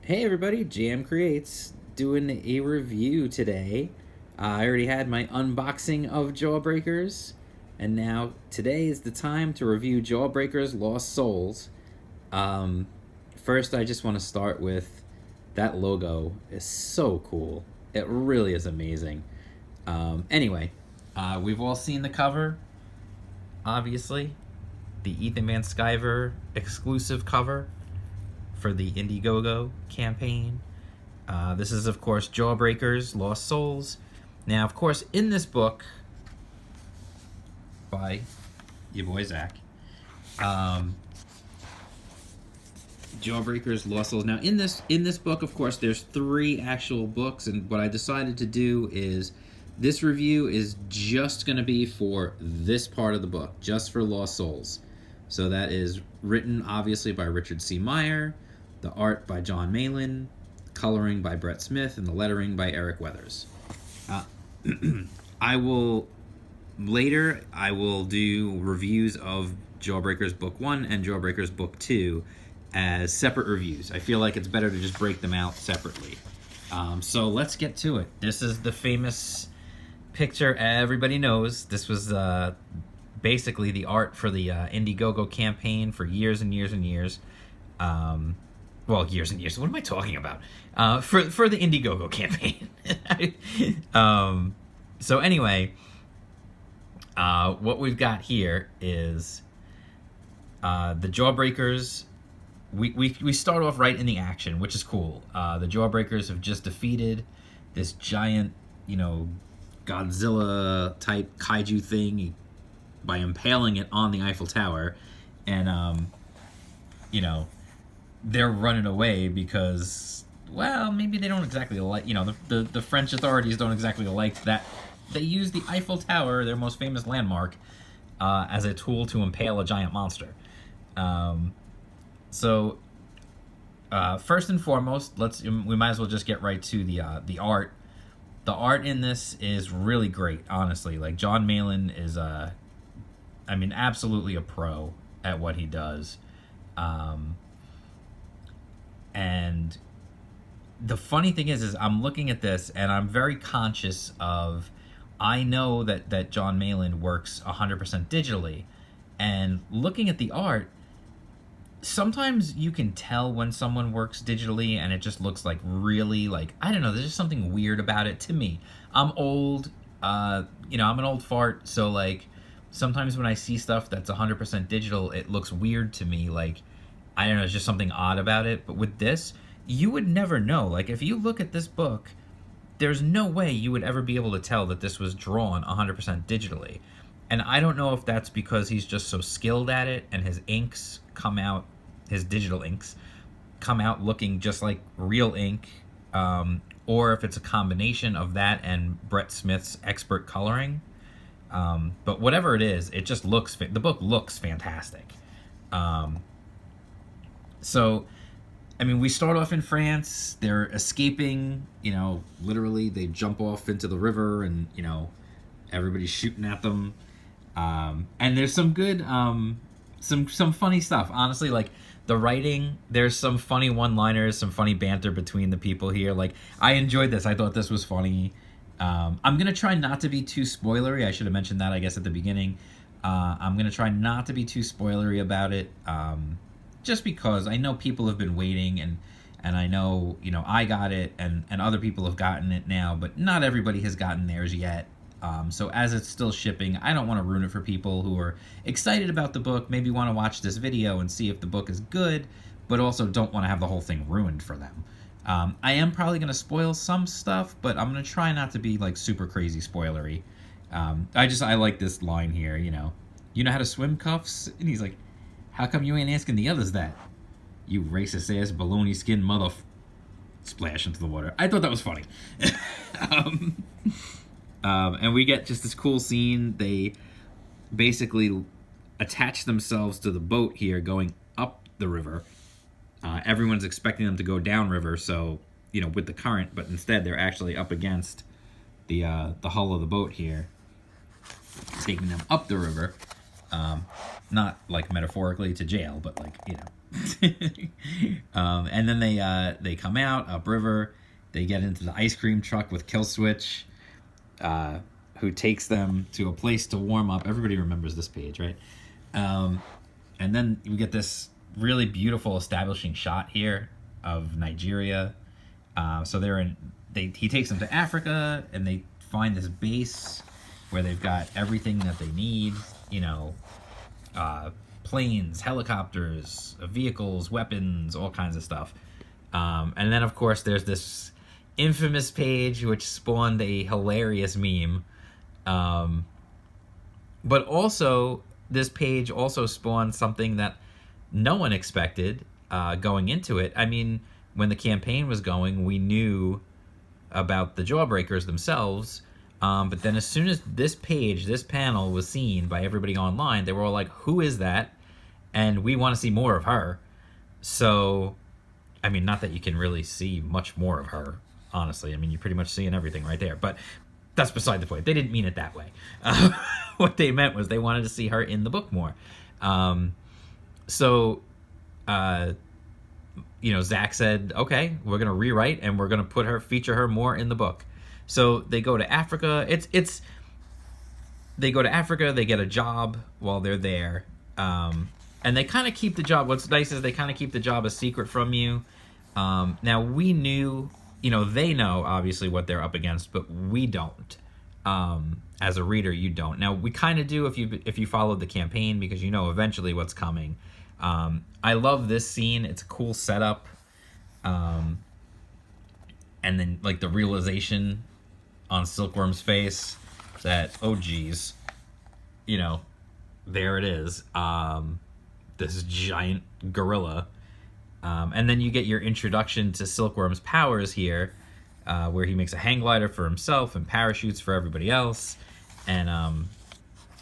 Hey everybody, Jam Creates doing a review today. I already had my unboxing of Jawbreakers, and now today is the time to review Jawbreakers Lost Souls. Um, First, I just want to start with that logo is so cool. It really is amazing. Anyway, we've all seen the cover, obviously, the Ethan Van Sciver exclusive cover for the Indiegogo campaign. This is, of course, Jawbreakers, Lost Souls. Now, of course, in this book by your boy Zack, Jawbreakers, Lost Souls. Now, in this book, of course, there's 3 actual books, and what I decided to do is this review is just going to be for this part of the book, just for Lost Souls. So that is written, obviously, by Richard C. Meyer, the art by John Malin, coloring by Brett Smith, and the lettering by Eric Weathers. I will do reviews of Jawbreakers Book 1 and Jawbreakers Book 2 as separate reviews. I feel like it's better to just break them out separately. So let's get to it. This is the famous picture everybody knows. This was basically the art for the Indiegogo campaign for years and years and years. Well, years and years. What am I talking about? For the Indiegogo campaign. So anyway, what we've got here is the Jawbreakers. We start off right in the action, which is cool. The Jawbreakers have just defeated this giant, Godzilla type kaiju thing by impaling it on the Eiffel Tower, and they're running away because, well, maybe they don't exactly like, the French authorities don't exactly like that they use the Eiffel Tower, their most famous landmark, as a tool to impale a giant monster. So first and foremost, we might as well just get right to the art. The art in this is really great, honestly. Like, John Malin is absolutely a pro at what he does. And the funny thing is I'm looking at this and I'm very conscious of, I know that John Malin works 100% digitally, and looking at the art, sometimes you can tell when someone works digitally and it just looks like really, like, I don't know, there's just something weird about it to me. I'm old, I'm an old fart, so like sometimes when I see stuff that's 100% digital, it looks weird to me. Like, I don't know, it's just something odd about it. But with this, you would never know. Like, if you look at this book, there's no way you would ever be able to tell that this was drawn 100% digitally. And I don't know if that's because he's just so skilled at it and his inks come out, his digital inks come out looking just like real ink, or if it's a combination of that and Brett Smith's expert coloring. But whatever it is, it just looks, the book looks fantastic. So, we start off in France. They're escaping, literally they jump off into the river and, everybody's shooting at them. And there's some good, some funny stuff. Honestly, like, the writing, there's some funny one-liners, some funny banter between the people here. Like, I enjoyed this. I thought this was funny. I'm going to try not to be too spoilery. I should have mentioned that, I guess, at the beginning. I'm going to try not to be too spoilery about it. Just because I know people have been waiting, and I know, I got it, and other people have gotten it now, but not everybody has gotten theirs yet. So as it's still shipping, I don't want to ruin it for people who are excited about the book, maybe want to watch this video and see if the book is good, but also don't want to have the whole thing ruined for them. I am probably going to spoil some stuff, but I'm going to try not to be, like, super crazy spoilery. I like this line here, you know how to swim, Cuffs? And he's like, how come you ain't asking the others that? You racist-ass baloney-skinned mother... Splash into the water. I thought that was funny. And we get just this cool scene. They basically attach themselves to the boat here going up the river. Everyone's expecting them to go downriver, so, with the current, but instead they're actually up against the hull of the boat here, taking them up the river. Not like metaphorically to jail, but like, And then they come out upriver. They get into the ice cream truck with Killswitch, who takes them to a place to warm up. Everybody remembers this page, right? And then we get this really beautiful establishing shot here of Nigeria. So he takes them to Africa, and they find this base where they've got everything that they need. Planes, helicopters, vehicles, weapons, all kinds of stuff. And then, of course, there's this infamous page which spawned a hilarious meme. But also, this page also spawned something that no one expected going into it. I mean, when the campaign was going, we knew about the Jawbreakers themselves. But then as soon as this panel was seen by everybody online, they were all like, who is that? And we want to see more of her. So, I mean, not that you can really see much more of her, honestly. I mean, you're pretty much seeing everything right there. But that's beside the point. They didn't mean it that way. What they meant was they wanted to see her in the book more. Zack said, okay, we're going to rewrite and we're going to feature her more in the book. So they go to Africa. They go to Africa. They get a job while they're there. And they kind of keep the job. What's nice is they kind of keep the job a secret from you. Now we knew, they know obviously what they're up against, but we don't. As a reader, you don't. Now we kind of do if you followed the campaign, because you know eventually what's coming. I love this scene. It's a cool setup. And then like the realization on Silkworm's face that, oh geez, there it is. This giant gorilla. And then you get your introduction to Silkworm's powers here, where he makes a hang glider for himself and parachutes for everybody else. And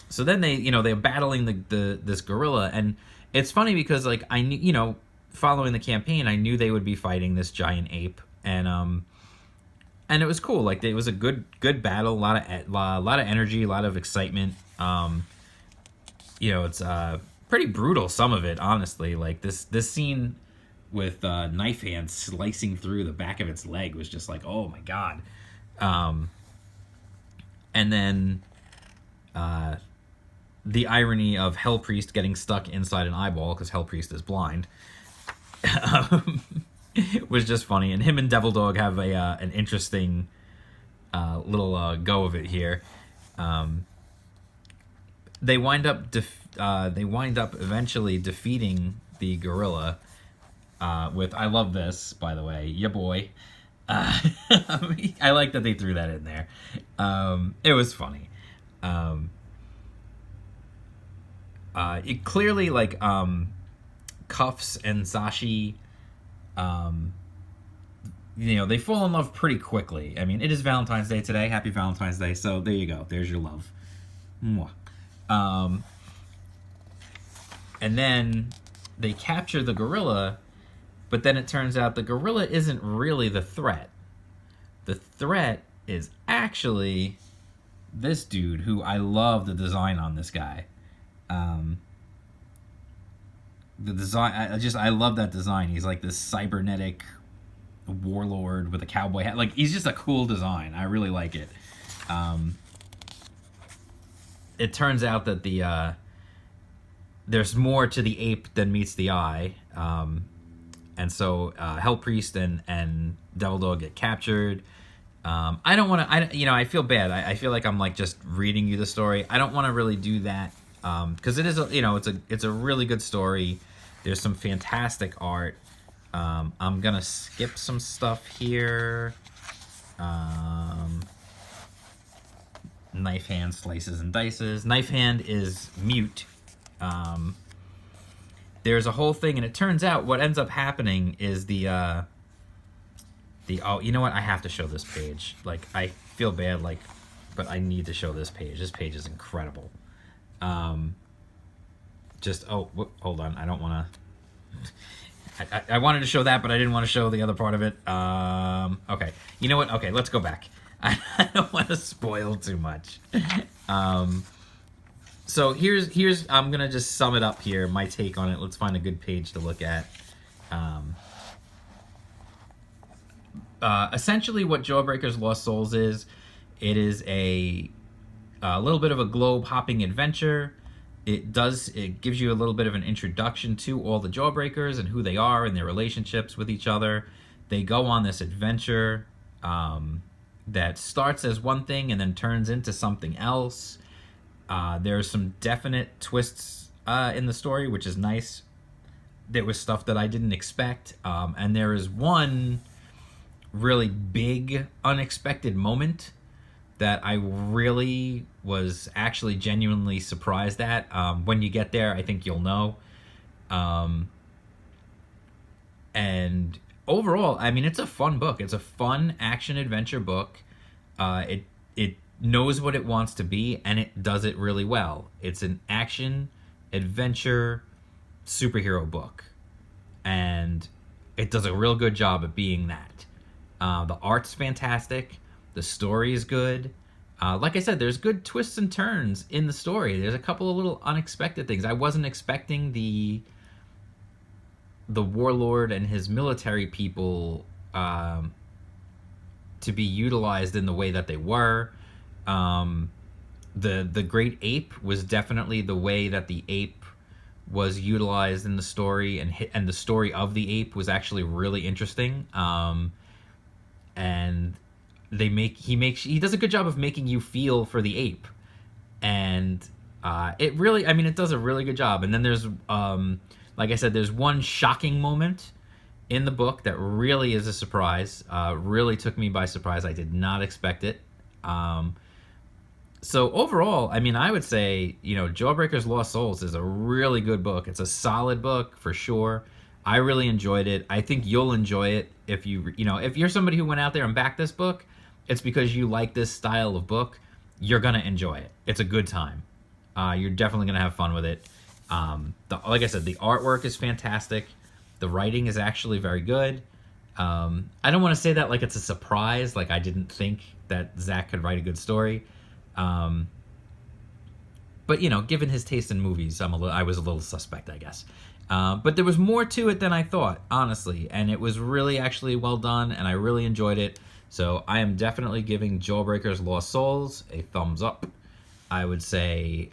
so then they're battling this gorilla. And it's funny because like I knew, following the campaign, I knew they would be fighting this giant ape. And it was cool. Like it was a good battle, a lot of energy, a lot of excitement. It's pretty brutal, some of it, honestly. Like this scene with knife hands slicing through the back of its leg was just like, oh my god. And then the irony of Hell Priest getting stuck inside an eyeball because Hell Priest is blind was just funny. And him and Devil Dog have an interesting little go of it here. They wind up eventually defeating the gorilla with, I love this, by the way, ya boy. I like that they threw that in there. It was funny. It clearly, like, Cuffs and Sashi, they fall in love pretty quickly. I mean, it is Valentine's Day today. Happy Valentine's Day. So there you go. There's your love. Mwah. And then they capture the gorilla, but then it turns out the gorilla isn't really the threat. The threat is actually this dude, who I love the design on this guy. The design, I love that design. He's like this cybernetic warlord with a cowboy hat. Like, he's just a cool design. I really like it. It turns out that there's more to the ape than meets the eye. And so Hell Priest and Devil Dog get captured. I don't want to, I feel bad. I feel like I'm like just reading you the story. I don't want to really do that. Because it is, it's a really good story. There's some fantastic art. I'm gonna skip some stuff here. Knife Hand slices and dices. Knife Hand is mute. There's a whole thing, and it turns out what ends up happening is oh, you know what? I have to show this page. Like, I feel bad, but I need to show this page. This page is incredible. Hold on. I don't want to... I wanted to show that, but I didn't want to show the other part of it. Okay. You know what? Okay, let's go back. I don't want to spoil too much. So here's I'm gonna just sum it up here. My take on it. Let's find a good page to look at. Um, Essentially, what Jawbreakers Lost Souls is, it is a little bit of a globe hopping adventure. It gives you a little bit of an introduction to all the Jawbreakers and who they are and their relationships with each other. They go on this adventure that starts as one thing and then turns into something else. There's some definite twists in the story, which is nice. There was stuff that I didn't expect, and there is one really big unexpected moment that I really was actually genuinely surprised at. When you get there, I think you'll know. And overall, I mean, it's a fun book. It's a fun action adventure book. It knows what it wants to be, and it does it really well. It's an action adventure superhero book, and it does a real good job at being that. The art's fantastic. The story is good. Like I said, there's good twists and turns in the story. There's a couple of little unexpected things. I wasn't expecting the warlord and his military people to be utilized in the way that they were. The great ape was definitely the way that the ape was utilized in the story, and the story of the ape was actually really interesting. And he does a good job of making you feel for the ape, and it does a really good job. And then there's like I said, there's one shocking moment in the book that really is a surprise. Really took me by surprise. I did not expect it. So overall, I mean, I would say, Jawbreakers Lost Souls is a really good book. It's a solid book for sure. I really enjoyed it. I think you'll enjoy it if if you're somebody who went out there and backed this book. It's because you like this style of book. You're gonna enjoy it. It's a good time. You're definitely gonna have fun with it. Like I said, the artwork is fantastic. The writing is actually very good. I don't want to say that like it's a surprise. Like I didn't think that Zack could write a good story. But given his taste in movies, I was a little suspect, I guess. But there was more to it than I thought, honestly, and it was really actually well done, and I really enjoyed it. So I am definitely giving Jawbreakers Lost Souls a thumbs up. I would say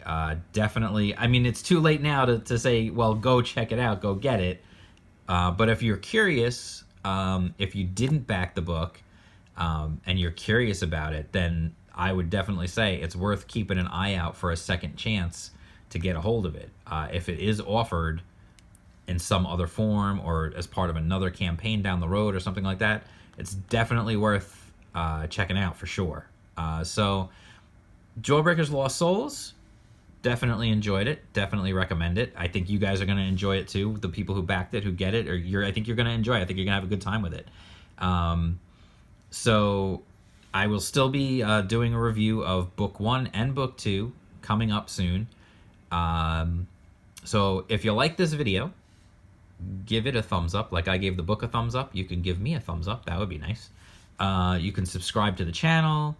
definitely. I mean, it's too late now to say, well, go check it out, go get it. But if you're curious, if you didn't back the book, and you're curious about it, then I would definitely say it's worth keeping an eye out for a second chance to get a hold of it. If it is offered in some other form or as part of another campaign down the road or something like that, it's definitely worth checking out for sure. So Jawbreakers Lost Souls, definitely enjoyed it, definitely recommend it. I think you guys are going to enjoy it too, the people who backed it, who get it, I think you're going to enjoy it. I think you're going to have a good time with it. So I will still be doing a review of Book 1 and Book 2 coming up soon. So if you like this video, give it a thumbs up. Like I gave the book a thumbs up, you can give me a thumbs up. That would be nice. You can subscribe to the channel.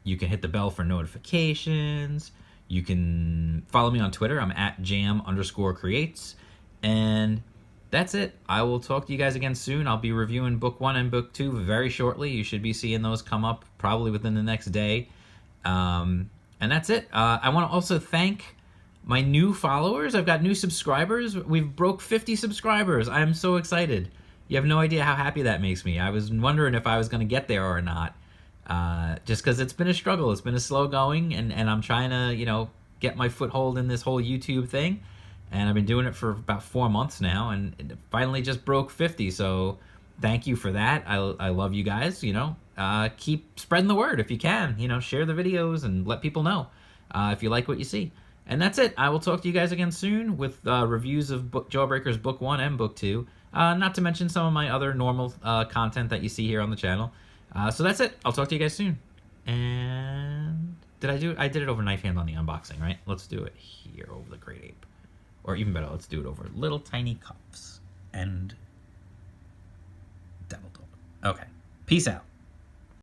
You can hit the bell for notifications. You can follow me on Twitter. I'm at jam_creates. And that's it. I will talk to you guys again soon. I'll be reviewing Book 1 and Book 2 very shortly. You should be seeing those come up probably within the next day. And that's it. I want to also thank my new followers. I've got new subscribers. We've broke 50 subscribers. I'm so excited. You have no idea how happy that makes me. I was wondering if I was going to get there or not. Just because it's been a struggle. It's been a slow going, and I'm trying to, get my foothold in this whole YouTube thing. And I've been doing it for about 4 months now, and it finally just broke 50. So thank you for that. I love you guys. Keep spreading the word if you can. Share the videos and let people know if you like what you see. And that's it. I will talk to you guys again soon with reviews of Jawbreakers Book 1 and Book 2. Not to mention some of my other normal content that you see here on the channel. So that's it. I'll talk to you guys soon. And I did it over Knife Hand on the unboxing, right? Let's do it here over the Great Ape. Or even better, let's do it over Little Tiny Cups and Devil Dog. Okay. Peace out.